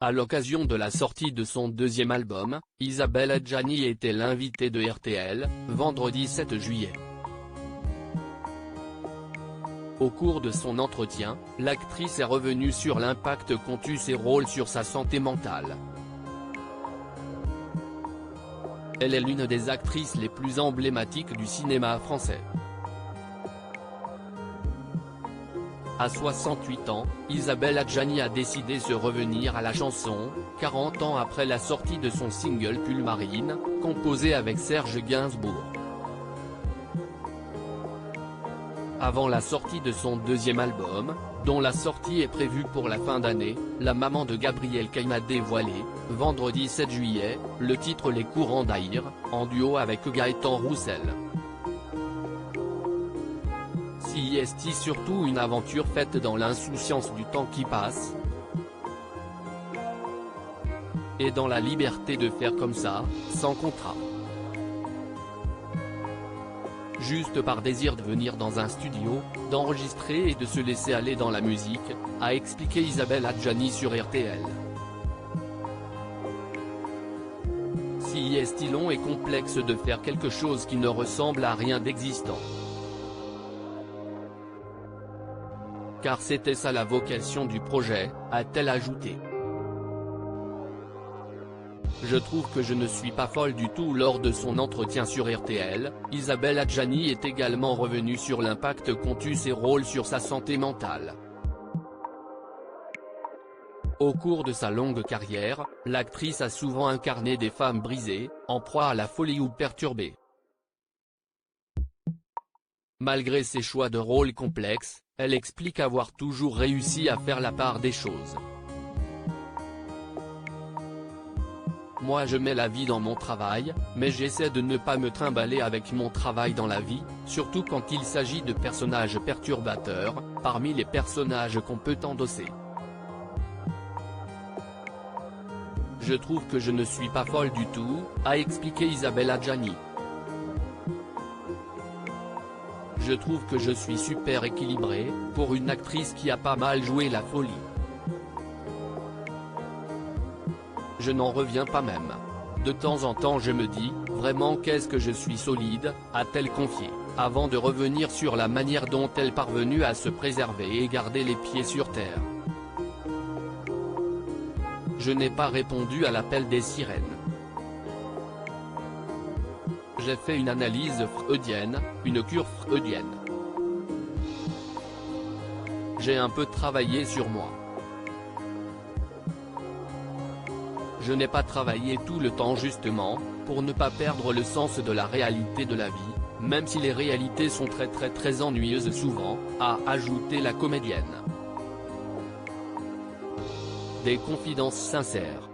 À l'occasion de la sortie de son deuxième album, Isabelle Adjani était l'invitée de RTL, vendredi 7 juillet. Au cours de son entretien, l'actrice est revenue sur l'impact qu'ont eu ses rôles sur sa santé mentale. Elle est l'une des actrices les plus emblématiques du cinéma français. À 68 ans, Isabelle Adjani a décidé de revenir à la chanson, 40 ans après la sortie de son single Pull Marine, composé avec Serge Gainsbourg. Avant la sortie de son deuxième album, dont la sortie est prévue pour la fin d'année, la maman de Gabriel Cain a dévoilé, vendredi 7 juillet, le titre Les Courants d'Aïr, en duo avec Gaëtan Roussel. Si est-il surtout une aventure faite dans l'insouciance du temps qui passe, et dans la liberté de faire comme ça, sans contrat. Juste par désir de venir dans un studio, d'enregistrer et de se laisser aller dans la musique, a expliqué Isabelle Adjani sur RTL. Si est-il long et complexe de faire quelque chose qui ne ressemble à rien d'existant. Car c'était ça la vocation du projet, a-t-elle ajouté. Je trouve que je ne suis pas folle du tout. Lors de son entretien sur RTL, Isabelle Adjani est également revenue sur l'impact qu'ont eu ses rôles sur sa santé mentale. Au cours de sa longue carrière, l'actrice a souvent incarné des femmes brisées, en proie à la folie ou perturbées. Malgré ses choix de rôles complexes, elle explique avoir toujours réussi à faire la part des choses. Moi je mets la vie dans mon travail, mais j'essaie de ne pas me trimballer avec mon travail dans la vie, surtout quand il s'agit de personnages perturbateurs, parmi les personnages qu'on peut endosser. Je trouve que je ne suis pas folle du tout, a expliqué Isabelle Adjani. Je trouve que je suis super équilibrée, pour une actrice qui a pas mal joué la folie. Je n'en reviens pas même. De temps en temps je me dis, vraiment qu'est-ce que je suis solide, a-t-elle confié, avant de revenir sur la manière dont elle est parvenue à se préserver et garder les pieds sur terre. Je n'ai pas répondu à l'appel des sirènes. J'ai fait une analyse freudienne, une cure freudienne. J'ai un peu travaillé sur moi. Je n'ai pas travaillé tout le temps justement, pour ne pas perdre le sens de la réalité de la vie, même si les réalités sont très ennuyeuses souvent, a ajouté la comédienne. Des confidences sincères.